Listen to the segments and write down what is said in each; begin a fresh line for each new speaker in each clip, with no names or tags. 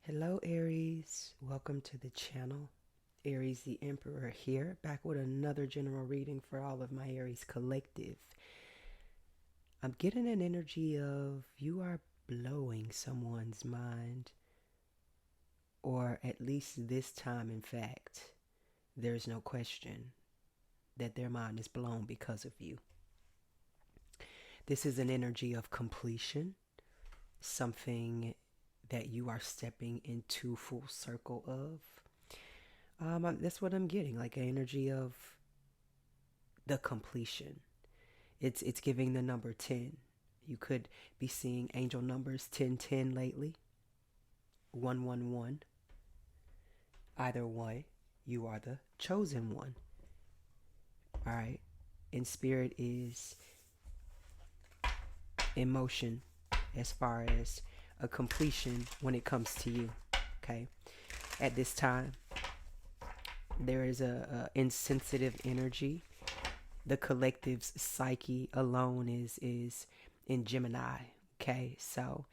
Hello, Aries. Welcome to the channel. Aries the Emperor here, back with another general reading for all of my Aries collective. I'm getting an energy of you are blowing someone's mind, or at least this time, in fact, there's no question that their mind is blown because of you. This is an energy of completion, something that you are stepping into full circle of. That's what I'm getting, like an energy of the completion. It's giving the number 10. You could be seeing angel numbers 1010 lately, 111. Either way, you are the chosen one. All right. And spirit is emotion as far as a completion when it comes to you. Okay. At this time, there is a insensitive energy. The collective's psyche alone is in Gemini. Okay, so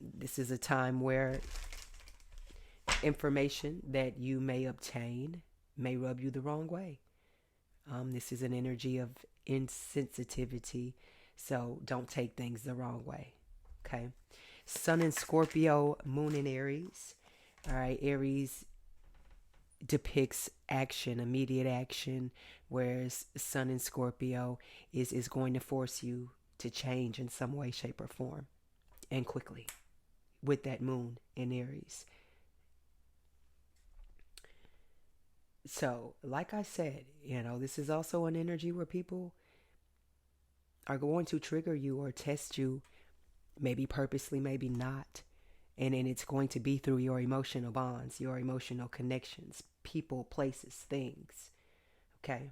this is a time where information that you may obtain may rub you the wrong way. This is an energy of insensitivity, so don't take things the wrong way. Okay, Sun in Scorpio, Moon in Aries. All right, Aries depicts action, immediate action, whereas Sun in Scorpio is going to force you to change in some way, shape, or form, and quickly, with that Moon in Aries. So, like I said, this is also an energy where people are going to trigger you or test you, maybe purposely, maybe not. And then it's going to be through your emotional bonds, your emotional connections, people, places, things. Okay?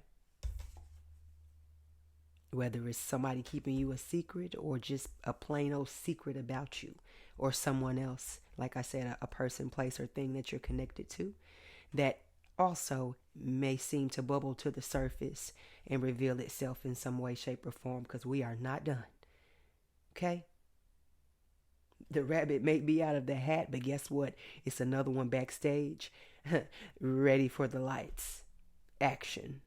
Whether it's somebody keeping you a secret or just a plain old secret about you or someone else, like I said, a person, place, or thing that you're connected to that also may seem to bubble to the surface and reveal itself in some way, shape, or form, because we are not done. Okay? The rabbit may be out of the hat, but guess what? It's another one backstage, ready for the lights. Action.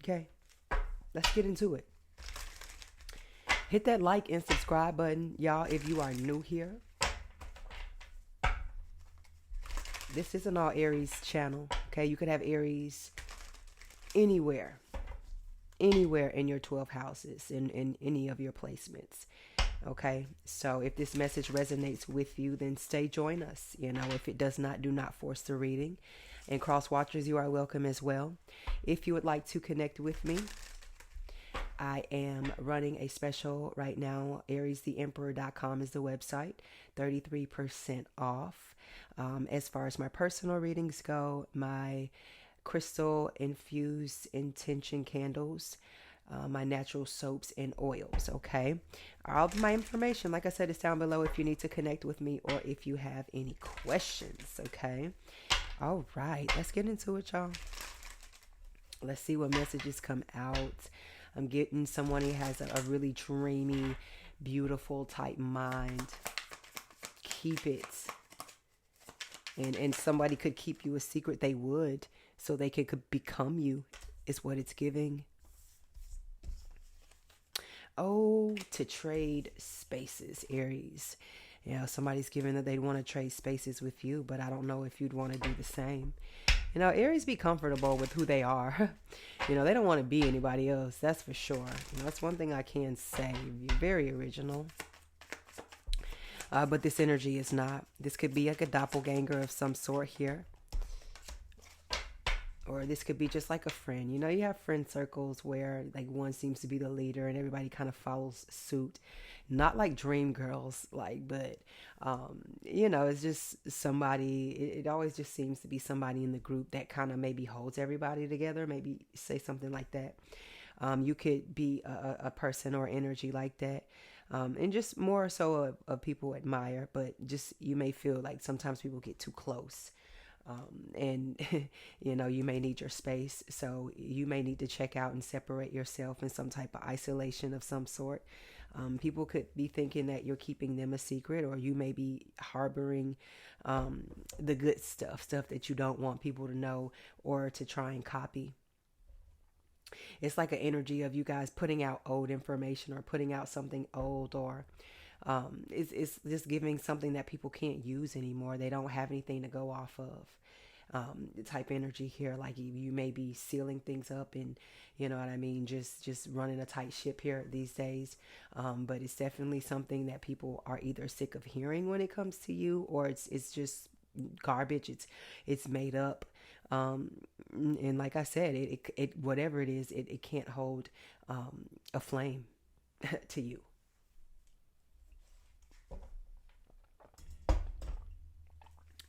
Okay, let's get into it. Hit that like and subscribe button, y'all, if you are new here. This isn't all Aries channel, okay? You could have Aries anywhere in your 12 houses, in any of your placements. Okay, so if this message resonates with you, then join us. If it does not, do not force the reading. And cross watchers, you are welcome as well. If you would like to connect with me, I am running a special right now. AriesTheEmperor.com is the website. 33% off. As far as my personal readings go, my crystal infused intention candles, my natural soaps and oils. Okay, all of my information, like I said, is down below if you need to connect with me or if you have any questions. Okay, all right, let's get into it, y'all. Let's see what messages come out. I'm getting someone who has a really dreamy, beautiful type mind. Keep it. And somebody could keep you a secret. They would, so they could become you, is what it's giving. Oh, to trade spaces, Aries. Somebody's giving that they'd want to trade spaces with you, but I don't know if you'd want to do the same. Aries be comfortable with who they are. They don't want to be anybody else, that's for sure. That's one thing I can say. You're very original. But this energy is not. This could be like a doppelganger of some sort here. Or this could be just like a friend. You have friend circles where like one seems to be the leader and everybody kind of follows suit. Not like dream girls, but it's just somebody. It always just seems to be somebody in the group that kind of maybe holds everybody together. Maybe say something like that. You could be a person or energy like that. And just more so of people admire, but just you may feel like sometimes people get too close. And you may need your space, so you may need to check out and separate yourself in some type of isolation of some sort. People could be thinking that you're keeping them a secret, or you may be harboring the good stuff that you don't want people to know or to try and copy. It's like an energy of you guys putting out old information or putting out something old, or it's just giving something that people can't use anymore. They don't have anything to go off of. Type energy here, like you may be sealing things up, and you know what I mean, just running a tight ship here these days. But it's definitely something that people are either sick of hearing when it comes to you, or it's just garbage. It's made up. And like I said, it whatever it is, it can't hold a flame to you.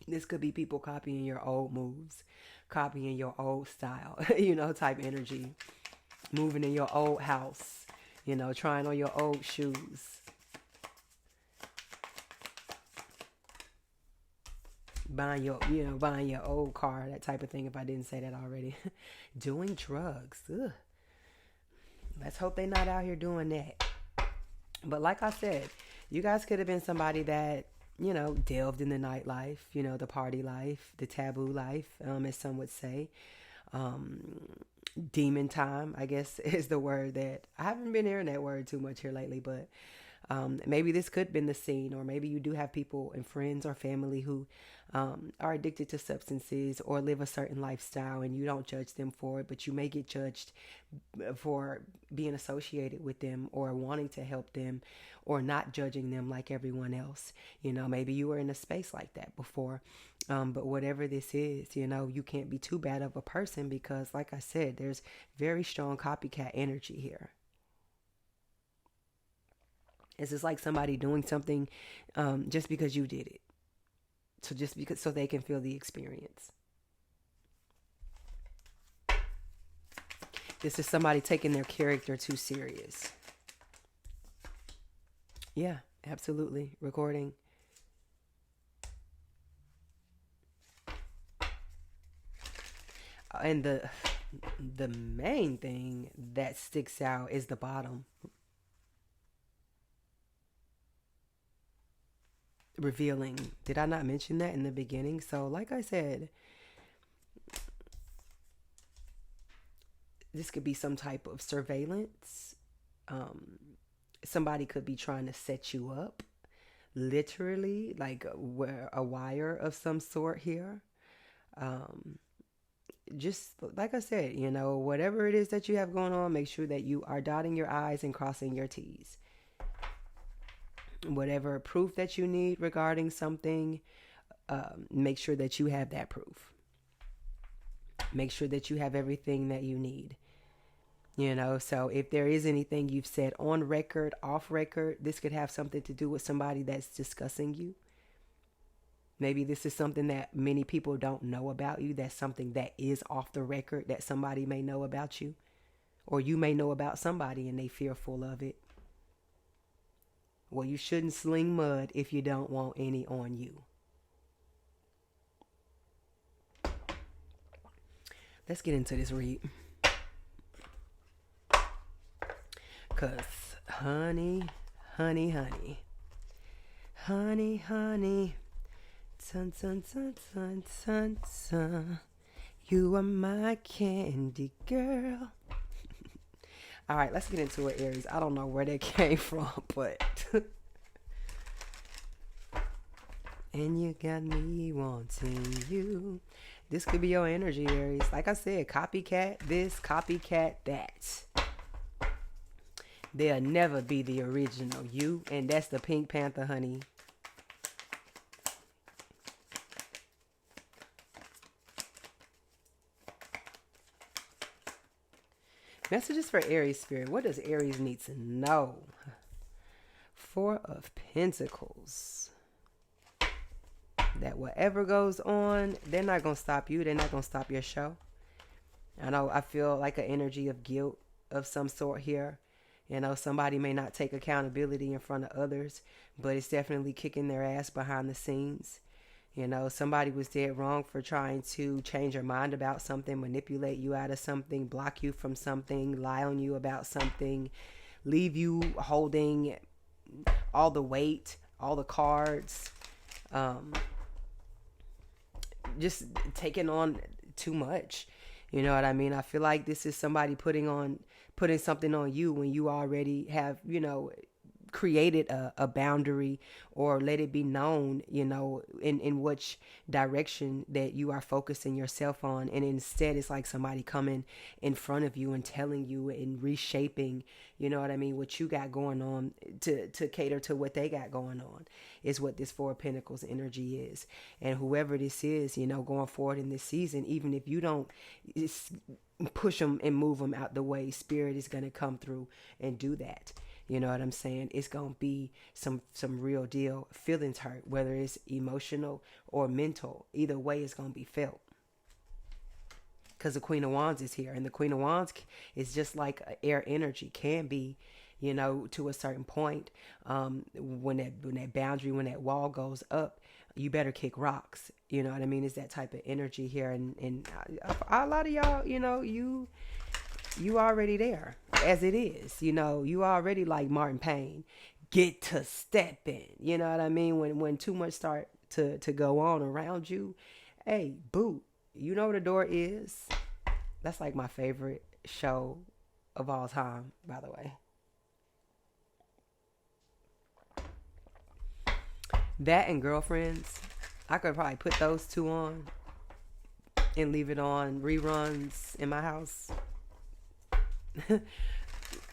This could be people copying your old moves, copying your old style, type energy, moving in your old house, trying on your old shoes, buying your old car, that type of thing, if I didn't say that already. Doing drugs. Ugh. Let's hope they're not out here doing that. But like I said, you guys could have been somebody that, delved in the nightlife, the party life, the taboo life, as some would say. Demon time, I guess, is the word that I haven't been hearing that word too much here lately, but maybe this could have been the scene, or maybe you do have people and friends or family who are addicted to substances or live a certain lifestyle, and you don't judge them for it, but you may get judged for being associated with them or wanting to help them or not judging them like everyone else. Maybe you were in a space like that before. But whatever this is, you can't be too bad of a person, because like I said, there's very strong copycat energy here. It's just like somebody doing something just because you did it. So they can feel the experience. This is somebody taking their character too serious. Yeah, absolutely. Recording. And the main thing that sticks out is the bottom. Revealing. Did I not mention that in the beginning? So like I said, this could be some type of surveillance. Somebody could be trying to set you up, literally, like a wire of some sort here. Just like I said, whatever it is that you have going on, make sure that you are dotting your I's and crossing your T's. Whatever proof that you need regarding something, make sure that you have that proof. Make sure that you have everything that you need. So if there is anything you've said on record, off record, this could have something to do with somebody that's discussing you. Maybe this is something that many people don't know about you. That's something that is off the record that somebody may know about you. Or you may know about somebody and they fearful of it. Well, you shouldn't sling mud if you don't want any on you. Let's get into this read. Because, honey, sun, you are my candy girl. All right, let's get into it, Aries. I don't know where that came from, but... And you got me wanting you. This could be your energy, Aries. Like I said, copycat this, copycat that. They'll never be the original you, and that's the Pink Panther, honey. Messages for Aries spirit. What does Aries need to know? Four of Pentacles. That whatever goes on, they're not going to stop you. They're not going to stop your show. I feel like an energy of guilt of some sort here. Somebody may not take accountability in front of others, but it's definitely kicking their ass behind the scenes. Somebody was dead wrong for trying to change your mind about something, manipulate you out of something, block you from something, lie on you about something, leave you holding all the weight, all the cards, just taking on too much. You know what I mean? I feel like this is somebody putting something on you when you already have, created a boundary, or let it be known, in which direction that you are focusing yourself on. And instead, it's like somebody coming in front of you and telling you and reshaping, you know what I mean, what you got going on to cater to what they got going on, is what this Four of Pentacles energy is. And whoever this is, going forward in this season, even if you don't push them and move them out the way, Spirit is going to come through and do that. You know what I'm saying? It's going to be some real deal feelings hurt, whether it's emotional or mental. Either way, it's going to be felt. Because the Queen of Wands is here. And the Queen of Wands is just like air energy, can be, to a certain point. When that boundary, when that wall goes up, you better kick rocks. You know what I mean? It's that type of energy here. And a lot of y'all, you already there as it is. You already like Martin Payne. Get to stepping. You know what I mean? When too much start to go on around you, hey, boo, you know where the door is. That's like my favorite show of all time, by the way. That and Girlfriends. I could probably put those two on and leave it on reruns in my house.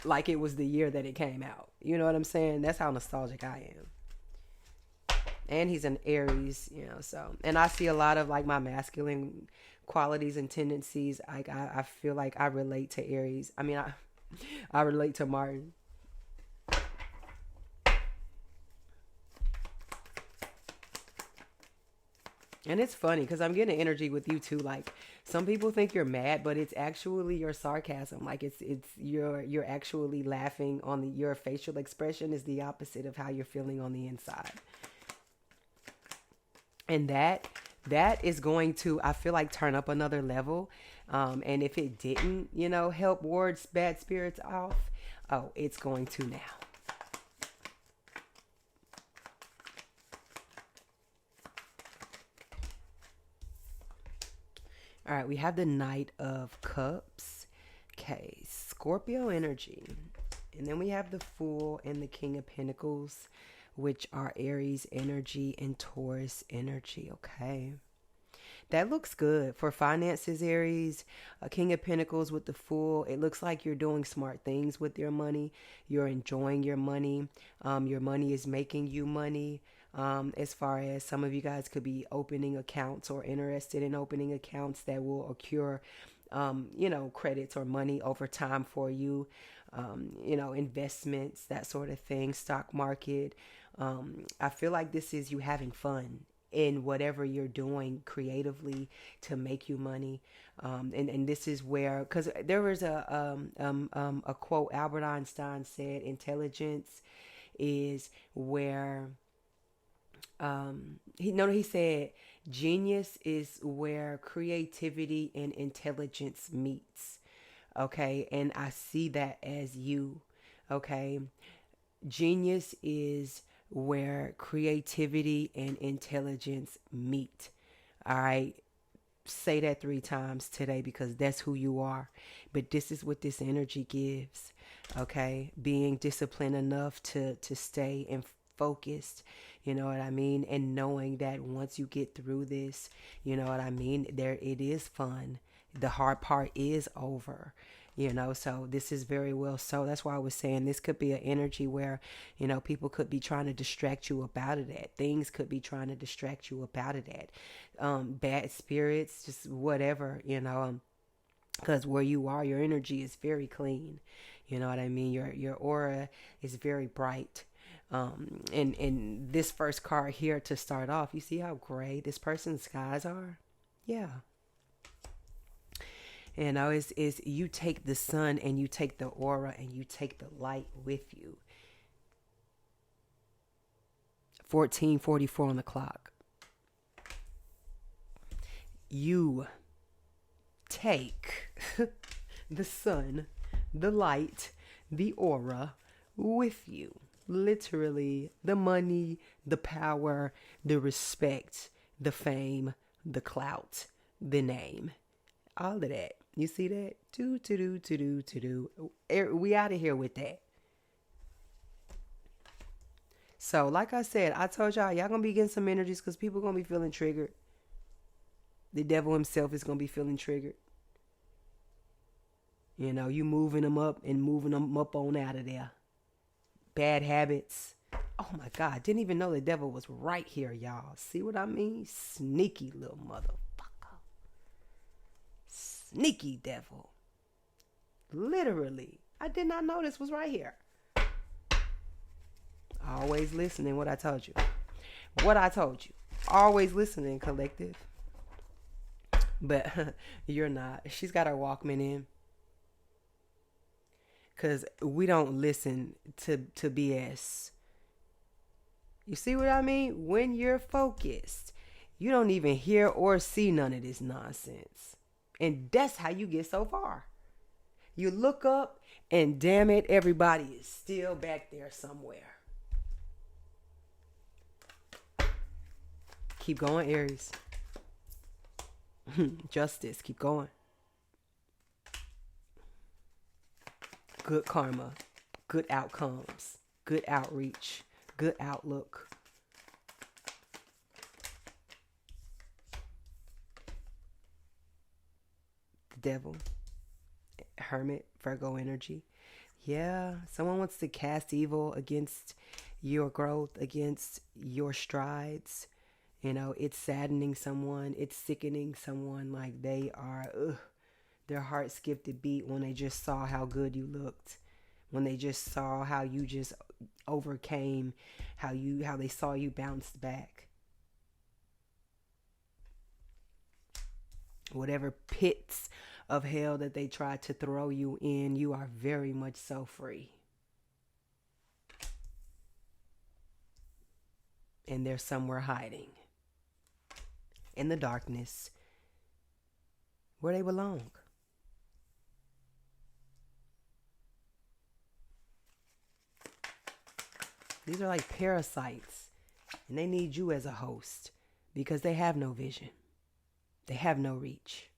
Like it was the year that it came out. You know what I'm saying? That's how nostalgic I am. And he's an Aries, so. And I see a lot of like my masculine qualities and tendencies. I feel like I relate to Aries. I mean, I relate to Martin. And it's funny because I'm getting energy with you too. Like some people think you're mad, but it's actually your sarcasm. Like it's you're actually laughing on your facial expression is the opposite of how you're feeling on the inside. And that is going to, I feel like, turn up another level. And if it didn't, help ward bad spirits off, it's going to now. All right, we have the Knight of Cups. Okay, Scorpio energy. And then we have the Fool and the King of Pentacles, which are Aries energy and Taurus energy. Okay. That looks good for finances, Aries. A King of Pentacles with the Fool. It looks like you're doing smart things with your money. You're enjoying your money. Your money is making you money. As far as some of you guys could be opening accounts or interested in opening accounts that will accrue, credits or money over time for you, investments, that sort of thing, stock market. I feel like this is you having fun in whatever you're doing creatively to make you money. And this is where, because there was a quote Albert Einstein said, intelligence is where, he said, genius is where creativity and intelligence meets. Okay. And I see that as you. Okay. Genius is where creativity and intelligence meet. All right. Say that 3 times today because that's who you are. But this is what this energy gives. Okay. Being disciplined enough to stay and focused, you know what I mean? And knowing that once you get through this, you know what I mean? It is fun. The hard part is over. So this is very well so. That's why I was saying this could be an energy where, people could be trying to distract you about it at. Things could be trying to distract you about it at. Bad spirits, just whatever, because where you are, your energy is very clean. You know what I mean? Your aura is very bright. And this first card here to start off, you see how gray this person's skies are? Yeah. Is you take the sun and you take the aura and you take the light with you. 14:44 on the clock. You take the sun, the light, the aura with you. Literally, the money, the power, the respect, the fame, the clout, the name. All of that. You see that? We out of here with that. So, like I said, I told y'all gonna be getting some energies because people gonna be feeling triggered. The devil himself is gonna be feeling triggered. You know, you moving them up and moving them up on out of there. Bad habits. Oh my God, didn't even know the devil was right here, y'all. See what I mean? Sneaky little motherfucker. Sneaky devil. Literally. I did not know this was right here. Always listening what I told you. What I told you. Always listening, collective. But you're not. She's got her Walkman in. Because we don't listen to BS. You see what I mean? When you're focused, you don't even hear or see none of this nonsense. And that's how you get so far. You look up and damn it, everybody is still back there somewhere. Keep going, Aries. Justice, keep going. Good karma, good outcomes, good outreach, good outlook. The devil, hermit, Virgo energy. Yeah, someone wants to cast evil against your growth, against your strides. You know, it's saddening someone, it's sickening someone, like they are, their heart skipped a beat when they just saw how good you looked, when they just saw how you just overcame, how they saw you bounced back. Whatever pits of hell that they tried to throw you in, you are very much so free. And they're somewhere hiding in the darkness where they belong. These are like parasites, and they need you as a host because they have no vision. They have no reach.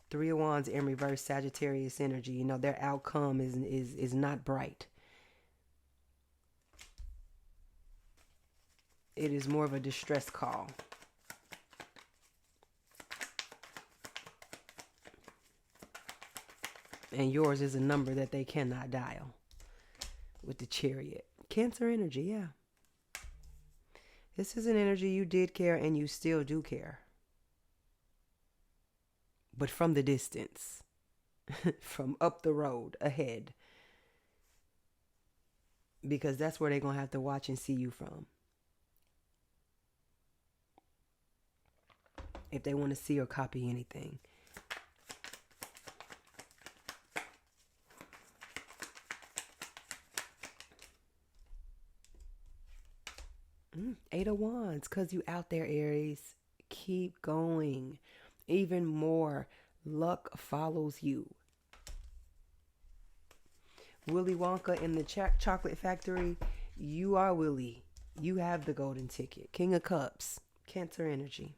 3 of Wands in reverse, Sagittarius energy. You know, their outcome is not bright. It is more of a distress call. And yours is a number that they cannot dial. With the Chariot. Cancer energy, yeah. This is an energy you did care and you still do care. But from the distance. From up the road, ahead. Because that's where they're going to have to watch and see you from. If they want to see or copy anything. Eight of Wands, because you out there, Aries. Keep going. Even more luck follows you. Willy Wonka in the chocolate factory. You are Willy. You have the golden ticket. King of Cups. Cancer energy.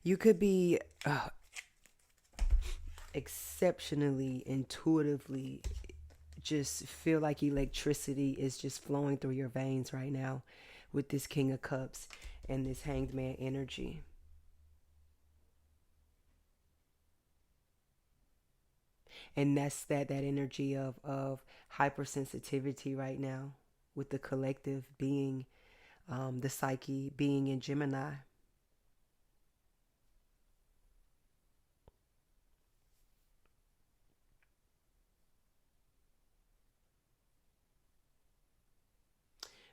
You could be exceptionally, intuitively, just feel like electricity is just flowing through your veins right now with this King of Cups and this Hanged Man energy. And that's that energy of hypersensitivity right now with the collective being, the psyche being in Gemini.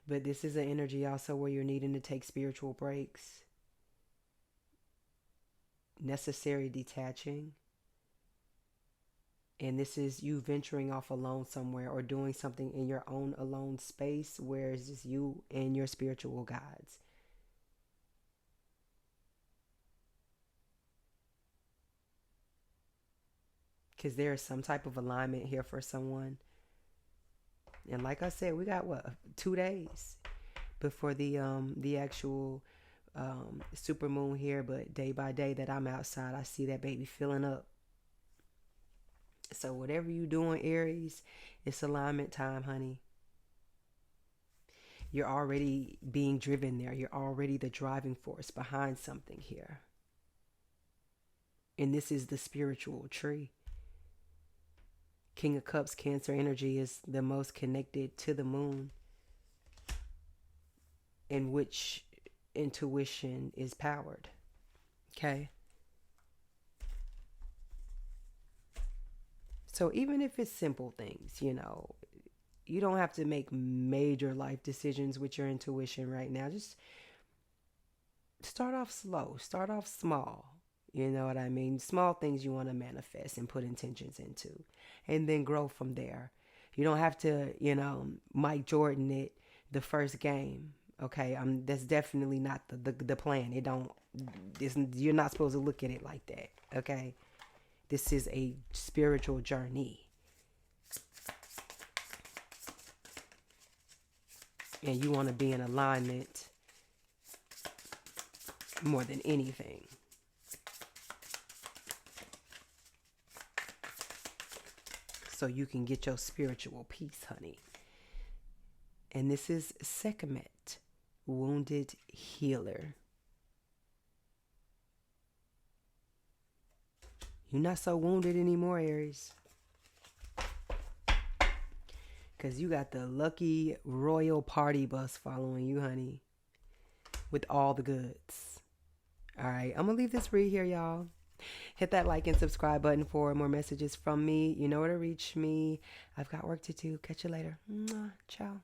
But this is an energy also where you're needing to take spiritual breaks. Necessary detaching. And this is you venturing off alone somewhere or doing something in your own alone space where it's just you and your spiritual guides. because there is some type of alignment here for someone. And like I said, we got 2 days before the actual super moon here. But day by day that I'm outside, I see that baby filling up. So whatever you doing, Aries, it's alignment time, honey. You're already being driven there. You're already the driving force behind something here. And this is the spiritual tree. King of Cups, Cancer energy is the most connected to the moon, in which intuition is powered. Okay? So even if it's simple things, you know, you don't have to make major life decisions with your intuition right now. Just start off slow. Start off small. You know what I mean? Small things you want to manifest and put intentions into. And then grow from there. You don't have to, you know, Mike Jordan it the first game. Okay? That's definitely not the plan. You're not supposed to look at it like that. Okay? This is a spiritual journey. And you want to be in alignment more than anything. So you can get your spiritual peace, honey. And this is Sekhmet, Wounded Healer. You're not so wounded anymore, Aries. Because you got the lucky royal party bus following you, honey. With all the goods. All right, I'm going to leave this read here, y'all. Hit that like and subscribe button for more messages from me. You know where to reach me. I've got work to do. Catch you later. Mwah. Ciao.